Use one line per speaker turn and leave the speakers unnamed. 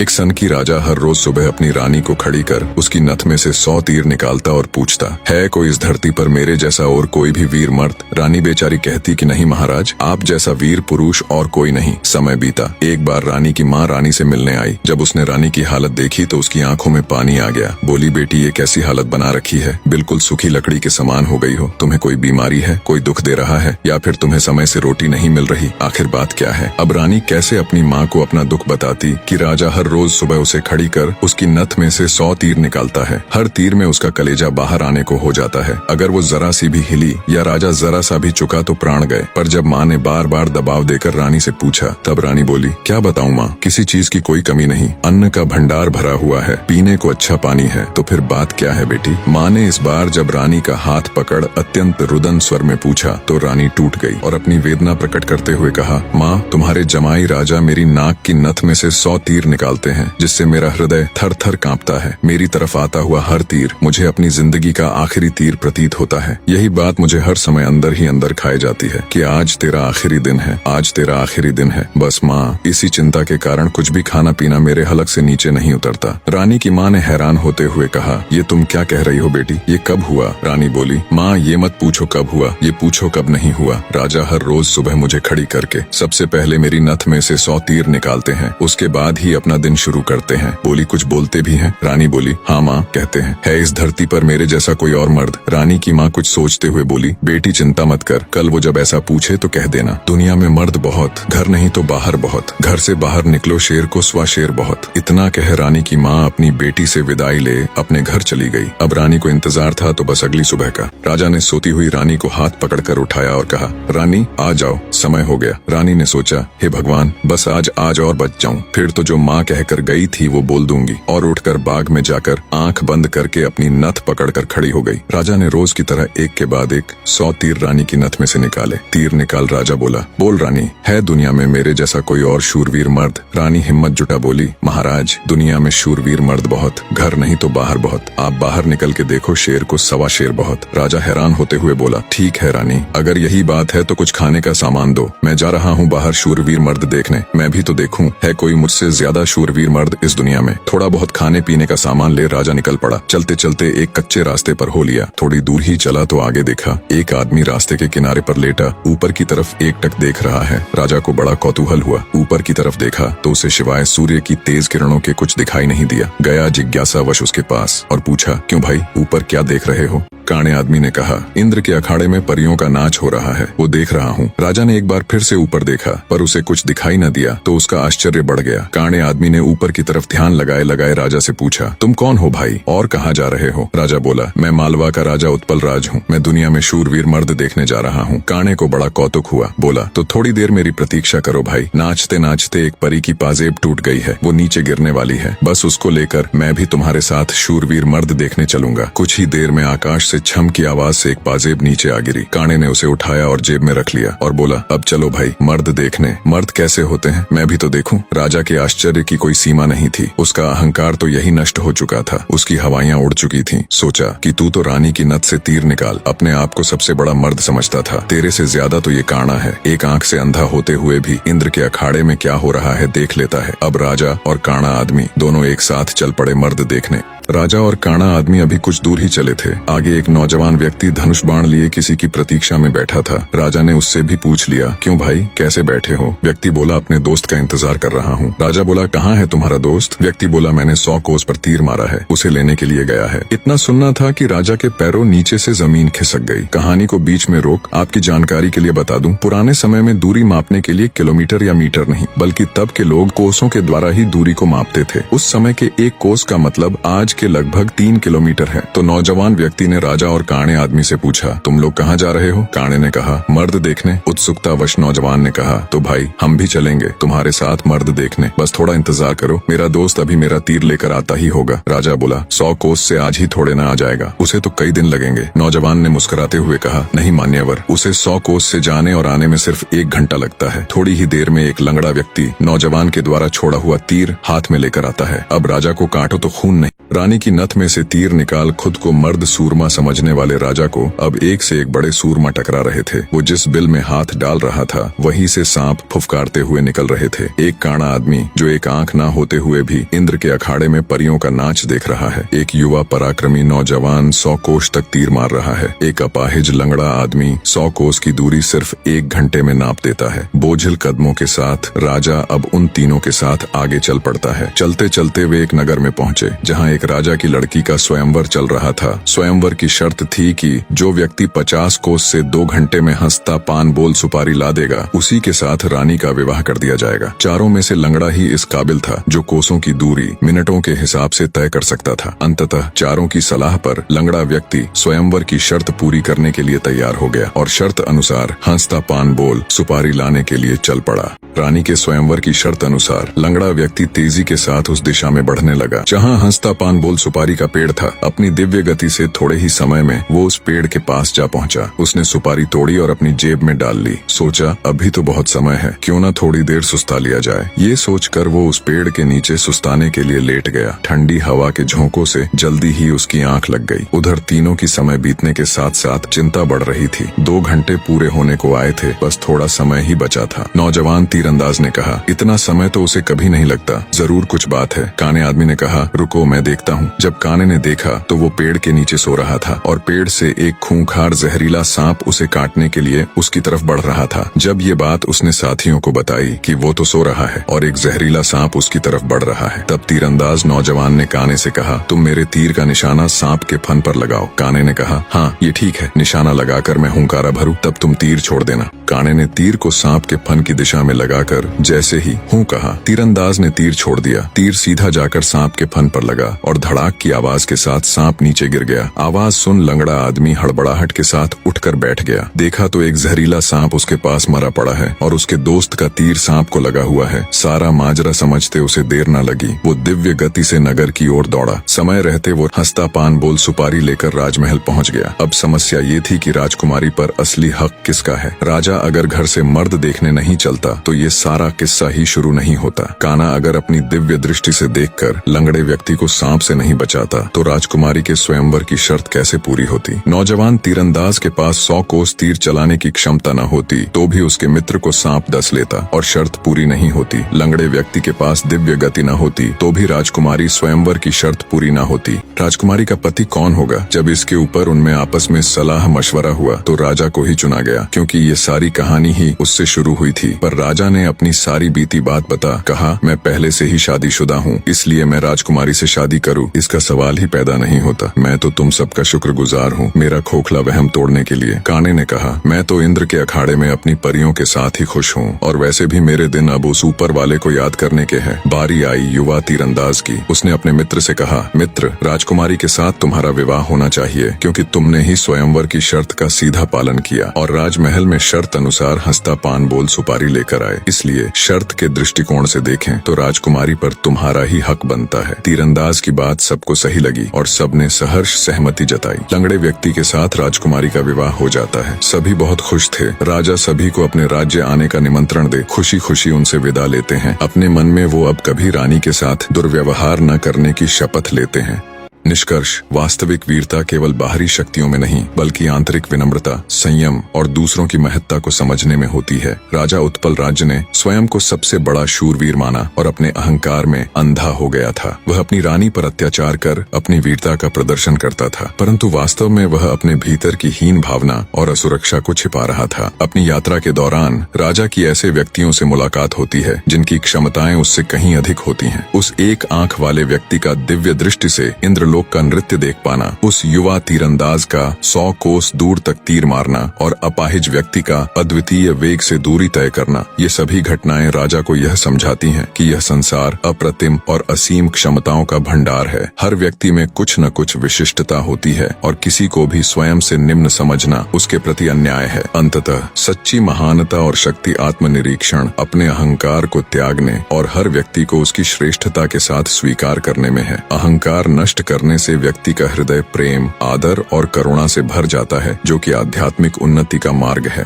एक सनकी राजा हर रोज सुबह अपनी रानी को खड़ी कर उसकी नथ में से 100 तीर निकालता और पूछता, है कोई इस धरती पर मेरे जैसा और कोई भी वीर मर्द? रानी बेचारी कहती कि नहीं महाराज, आप जैसा वीर पुरुष और कोई नहीं। समय बीता। एक बार रानी की माँ रानी से मिलने आई। जब उसने रानी की हालत देखी तो उसकी आंखों में पानी आ गया। बोली, बेटी ये कैसी हालत बना रखी है, बिल्कुल सूखी लकड़ी के समान हो गई हो। तुम्हें कोई बीमारी है, कोई दुख दे रहा है, या फिर तुम्हें समय से रोटी नहीं मिल रही? आखिर बात क्या है? अब रानी कैसे अपनी माँ को अपना दुख बताती कि राजा हर रोज सुबह उसे खड़ी कर उसकी नथ में से 100 तीर निकालता है। हर तीर में उसका कलेजा बाहर आने को हो जाता है। अगर वो जरा सी भी हिली या राजा जरा सा भी चुका तो प्राण गए। पर जब माँ ने बार बार दबाव देकर रानी से पूछा, तब रानी बोली, क्या बताऊं माँ, किसी चीज की कोई कमी नहीं, अन्न का भंडार भरा हुआ है, पीने को अच्छा पानी है। तो फिर बात क्या है बेटी? माँ ने इस बार जब रानी का हाथ पकड़ अत्यंत रुदन स्वर में पूछा तो रानी टूट गई और अपनी वेदना प्रकट करते हुए कहा, माँ, तुम्हारे जमाई राजा मेरी नाक की नथ में से 100 तीर निकालते हैं, जिससे मेरा हृदय थर थर कांपता है। मेरी तरफ आता हुआ हर तीर मुझे अपनी जिंदगी का आखिरी तीर प्रतीत होता है। यही बात मुझे हर समय अंदर ही अंदर खाए जाती है कि आज तेरा आखिरी दिन है, आज तेरा आखिरी दिन है। बस माँ, इसी चिंता के कारण कुछ भी खाना पीना मेरे हलक से नीचे नहीं उतरता। रानी की माँ ने हैरान होते हुए कहा, ये तुम क्या कह रही हो बेटी, ये कब हुआ? रानी बोली, माँ ये मत पूछो कब हुआ, ये पूछो कब नहीं हुआ। राजा हर रोज सुबह मुझे खड़ी करके सबसे पहले मेरी नथ में से 100 तीर निकालते हैं, उसके बाद ही अपना दिन शुरू करते हैं। बोली, कुछ बोलते भी हैं? रानी बोली, हाँ माँ, कहते हैं। है इस धरती पर मेरे जैसा कोई और मर्द? रानी की माँ कुछ सोचते हुए बोली, बेटी चिंता मत कर, कल वो जब ऐसा पूछे तो कह देना, दुनिया में मर्द बहुत, घर नहीं तो बाहर बहुत, घर से बाहर निकलो शेर को स्वा शेर बहुत। इतना कह रानी की माँ अपनी बेटी से विदाई ले अपने घर चली गई। अब रानी को इंतजार था तो बस अगली सुबह का। राजा ने सोती हुई रानी को हाथ पकड़कर उठाया और कहा, रानी आ जाओ, समय हो गया। रानी ने सोचा, हे भगवान, बस आज और बच जाऊं, फिर तो जो माँ कहकर गई थी वो बोल दूंगी। और उठकर बाग में जाकर आंख बंद करके अपनी नथ पकड़कर खड़ी हो गई। राजा ने रोज की तरह एक के बाद एक 100 तीर रानी की नथ में से निकाले। तीर निकाल राजा बोला, बोल रानी, है दुनिया में मेरे जैसा कोई और शूरवीर मर्द? रानी हिम्मत जुटा बोली, महाराज, दुनिया में शूरवीर मर्द बहुत, घर नहीं तो बाहर बहुत, आप बाहर निकल के देखो शेर को सवा शेर बहुत। राजा हैरान होते हुए बोला, ठीक है रानी, अगर यही बात है तो कुछ खाने का सामान दो, मैं जा रहा हूँ बाहर शूरवीर मर्द देखने, मैं भी तो देखूं है कोई मुझसे ज्यादा शूरवीर मर्द इस दुनिया में। थोड़ा बहुत खाने पीने का सामान ले राजा निकल पड़ा। चलते चलते एक कच्चे रास्ते पर हो लिया। थोड़ी दूर ही चला तो आगे देखा, एक आदमी रास्ते के किनारे पर लेटा ऊपर की तरफ एकटक देख रहा है। राजा को बड़ा कौतूहल हुआ। ऊपर की तरफ देखा तो उसे सिवाय सूर्य की तेज किरणों के कुछ दिखाई नहीं दिया। गया जिज्ञासावश उसके पास और पूछा, क्यों भाई, ऊपर क्या देख रहे हो? काणे आदमी ने कहा, इंद्र के अखाड़े में परियों का नाच हो रहा है, वो देख रहा हूँ। राजा ने एक बार फिर से ऊपर देखा पर उसे कुछ दिखाई न दिया तो उसका आश्चर्य बढ़ गया। काणे आदमी ने ऊपर की तरफ ध्यान लगाए लगाए राजा से पूछा, तुम कौन हो भाई और कहाँ जा रहे हो? राजा बोला, मैं मालवा का राजा उत्पल राज हूँ, मैं दुनिया में शूरवीर मर्द देखने जा रहा हूँ। काणे को बड़ा कौतुक हुआ। बोला, तो थोड़ी देर मेरी प्रतीक्षा करो भाई। नाचते नाचते एक परी की पाजेब टूट गई है, वो नीचे गिरने वाली है, बस उसको लेकर मैं भी तुम्हारे साथ शूरवीर मर्द देखने चलूंगा। कुछ ही देर में आकाश से छम की आवाज से एक पाजेब नीचे आ गिरी। काणे ने उसे उठाया और जेब में रख लिया और बोला, अब चलो भाई मर्द देखने। मर्द कैसे होते हैं मैं भी तो देखूं। राजा के आश्चर्य की कोई सीमा नहीं थी। उसका अहंकार तो यही नष्ट हो चुका था, उसकी हवाइयां उड़ चुकी थीं। सोचा कि तू तो रानी की नथ से तीर निकाल अपने आप को सबसे बड़ा मर्द समझता था, तेरे से ज्यादा तो ये काणा है। एक आंख से अंधा होते हुए भी इंद्र के अखाड़े में क्या हो रहा है देख लेता है। अब राजा और काणा आदमी दोनों एक साथ चल पड़े मर्द देखने। राजा और काणा आदमी अभी कुछ दूर ही चले थे। आगे एक नौजवान व्यक्ति धनुष बाण लिए किसी की प्रतीक्षा में बैठा था। राजा ने उससे भी पूछ लिया, क्यों भाई, कैसे बैठे हो? व्यक्ति बोला, अपने दोस्त का इंतजार कर रहा हूँ। राजा बोला, कहाँ है तुम्हारा दोस्त? व्यक्ति बोला, मैंने 100 कोस पर तीर मारा है, उसे लेने के लिए गया है। इतना सुनना था कि राजा के पैरों नीचे से जमीन खिसक गई। कहानी को बीच में रोक आपकी जानकारी के लिए बता दूं, पुराने समय में दूरी मापने के लिए किलोमीटर या मीटर नहीं बल्कि तब के लोग कोसों के द्वारा ही दूरी को मापते थे। उस समय के एक कोस का मतलब आज के लगभग 3 किलोमीटर है। तो नौजवान व्यक्ति ने राजा और काणे आदमी से पूछा, तुम लोग कहाँ जा रहे हो? काणे ने कहा, मर्द देखने। उत्सुकतावश नौजवान ने कहा, तो भाई हम भी चलेंगे तुम्हारे साथ मर्द देखने, बस थोड़ा इंतजार करो, मेरा दोस्त अभी मेरा तीर लेकर आता ही होगा। राजा बोला, 100 कोस से आज ही थोड़े न आ जाएगा, उसे तो कई दिन लगेंगे। नौजवान ने मुस्कुराते हुए कहा, नहीं मान्यवर, उसे 100 कोस से जाने और आने में सिर्फ 1 घंटा लगता है। थोड़ी ही देर में एक लंगड़ा व्यक्ति नौजवान के द्वारा छोड़ा हुआ तीर हाथ में लेकर आता है। अब राजा को काटो तो खून नहीं रानी की नथ में से तीर निकाल खुद को मर्द सूरमा समझने वाले राजा को अब एक से एक बड़े सूरमा टकरा रहे थे। वो जिस बिल में हाथ डाल रहा था वहीं से सांप फुफकारते हुए निकल रहे थे। एक काना आदमी जो एक आंख ना होते हुए भी इंद्र के अखाड़े में परियों का नाच देख रहा है। एक युवा पराक्रमी नौजवान 100 कोस तक तीर मार रहा है। एक अपाहिज लंगड़ा आदमी 100 कोस की दूरी सिर्फ 1 घंटे में नाप देता है। बोझिल कदमों के साथ राजा अब उन तीनों के साथ आगे चल पड़ता है। चलते चलते वे एक नगर में पहुंचे जहां एक राजा की लड़की का स्वयंवर चल रहा था। स्वयंवर की शर्त थी कि जो व्यक्ति 50 कोस से 2 घंटे में हंसता पान बोल सुपारी ला देगा उसी के साथ रानी का विवाह कर दिया जाएगा। चारों में से लंगड़ा ही इस काबिल था जो कोसों की दूरी मिनटों के हिसाब से तय कर सकता था। अंततः चारों की सलाह पर लंगड़ा व्यक्ति स्वयंवर की शर्त पूरी करने के लिए तैयार हो गया और शर्त अनुसार हंसता पान बोल सुपारी लाने के लिए चल पड़ा। रानी के स्वयंवर की शर्त अनुसार लंगड़ा व्यक्ति तेजी के साथ उस दिशा में बढ़ने लगा जहां हंसता पान बोल सुपारी का पेड़ था। अपनी दिव्य गति से थोड़े ही समय में वो उस पेड़ के पास जा पहुंचा। उसने सुपारी तोड़ी और अपनी जेब में डाल ली। सोचा अभी तो बहुत समय है, क्यों न थोड़ी देर सुस्ता लिया जाए। ये सोचकर वो उस पेड़ के नीचे सुस्ताने के लिए लेट गया। ठंडी हवा के झोंकों से जल्दी ही उसकी आंख लग गई। उधर तीनों की समय बीतने के साथ साथ चिंता बढ़ रही थी। 2 घंटे पूरे होने को आए थे, बस थोड़ा समय ही बचा था। नौजवान तीरंदाज ने कहा, इतना समय तो उसे कभी नहीं लगता, जरूर कुछ बात है। काने आदमी ने कहा, रुको मैं देखता हूँ। जब काने ने देखा तो वो पेड़ के नीचे सो रहा था और पेड़ से एक खूंखार जहरीला सांप उसे काटने के लिए उसकी तरफ बढ़ रहा था। जब ये बात उसने साथियों को बताई कि वो तो सो रहा है और एक जहरीला सांप उसकी तरफ बढ़ रहा है, तब तीरंदाज नौजवान ने काने से कहा, तुम मेरे तीर का निशाना सांप के फन पर लगाओ। काने ने कहा, हाँ ये ठीक है, निशाना लगाकर मैं हुंकारा भरूं तब तुम तीर छोड़ देना। काने ने तीर को सांप के फन की दिशा में लगाकर जैसे ही हूं कहा, तीरंदाज ने तीर छोड़ दिया। तीर सीधा जाकर सांप के फन पर लगा और धड़ाक की आवाज के साथ सांप नीचे गिर गया। आवाज सुन लंगड़ा आदमी हड़बड़ाहट के साथ उठकर बैठ गया। देखा तो एक जहरीला सांप उसके पास मरा पड़ा है और उसके दोस्त का तीर सांप को लगा हुआ है। सारा माजरा समझते उसे देर न लगी। वो दिव्य गति से नगर की ओर दौड़ा। समय रहते वो हंसता पान बोल सुपारी लेकर राजमहल पहुंच गया। अब समस्या ये थी कि राजकुमारी पर असली हक किसका है। राजा अगर घर से मर्द देखने नहीं चलता तो ये सारा किस्सा ही शुरू नहीं होता। काना अगर अपनी दिव्य दृष्टि से देखकर लंगड़े व्यक्ति को सांप से नहीं बचाता तो राजकुमारी के स्वयंवर की शर्त कैसे पूरी होती। नौजवान तीरंदाज के पास 100 कोस तीर चलाने की क्षमता न होती तो भी उसके मित्र को सांप डस लेता और शर्त पूरी नहीं होती। लंगड़े व्यक्ति के पास दिव्य गति न होती तो भी राजकुमारी स्वयंवर की शर्त पूरी न होती। राजकुमारी का पति कौन होगा? जब इसके ऊपर उनमें आपस में सलाह मशवरा हुआ तो राजा को ही चुना गया, क्योंकि ये सारी कहानी ही उससे शुरू हुई थी। पर राजा ने अपनी सारी बीती बात बता कहा, मैं पहले से ही शादीशुदा हूँ, इसलिए मैं राजकुमारी से शादी करूँ इसका सवाल ही पैदा नहीं होता। मैं तो तुम सबका शुक्रगुजार हूँ मेरा खोखला वहम तोड़ने के लिए। काने ने कहा, मैं तो इंद्र के अखाड़े में अपनी परियों के साथ ही खुश हूँ और वैसे भी मेरे दिन अब उस ऊपर वाले को याद करने के हैं। बारी आई युवा तीरंदाज की। उसने अपने मित्र से कहा, मित्र, राजकुमारी के साथ तुम्हारा विवाह होना चाहिए, क्योंकि तुमने ही स्वयंवर की शर्त का सीधा पालन किया और राजमहल में शर्त अनुसार हंसता पान बोल सुपारी लेकर आए। इसलिए शर्त के दृष्टिकोण से देखें तो राजकुमारी पर तुम्हारा ही हक बनता है। तीरंदाज की बात सबको सही लगी और सबने सहर्ष सहमति जताई। लंगड़े व्यक्ति के साथ राजकुमारी का विवाह हो जाता है। सभी बहुत खुश थे। राजा सभी को अपने राज्य आने का निमंत्रण दे खुशी खुशी उनसे विदा लेते हैं। अपने मन में वो अब कभी रानी के साथ दुर्व्यवहार न करने की शपथ लेते हैं। निष्कर्ष, वास्तविक वीरता केवल बाहरी शक्तियों में नहीं बल्कि आंतरिक विनम्रता, संयम और दूसरों की महत्ता को समझने में होती है। राजा उत्पल राज्य ने स्वयं को सबसे बड़ा शूरवीर माना और अपने अहंकार में अंधा हो गया था। वह अपनी रानी पर अत्याचार कर अपनी वीरता का प्रदर्शन करता था, परंतु वास्तव में वह अपने भीतर की हीन भावना और असुरक्षा को छिपा रहा था। अपनी यात्रा के दौरान राजा की ऐसे व्यक्तियों से मुलाकात होती है जिनकी क्षमताएं उससे कहीं अधिक होती हैं। उस एक आंख वाले व्यक्ति का दिव्य दृष्टि से इंद्रलोक का नृत्य देख पाना, उस युवा तीरंदाज का 100 कोस दूर तक तीर मारना और अपाहिज व्यक्ति का अद्वितीय वेग से दूरी तय करना, ये सभी घटनाएं राजा को यह समझाती हैं कि यह संसार अप्रतिम और असीम क्षमताओं का भंडार है। हर व्यक्ति में कुछ न कुछ विशिष्टता होती है और किसी को भी स्वयं से निम्न समझना उसके प्रति अन्याय है। अंततः सच्ची महानता और शक्ति आत्मनिरीक्षण, अपने अहंकार को त्यागने और हर व्यक्ति को उसकी श्रेष्ठता के साथ स्वीकार करने में है। अहंकार नष्ट करने से व्यक्ति का हृदय प्रेम, आदर और करुणा से भर जाता है, जो कि आध्यात्मिक उन्नति का मार्ग है।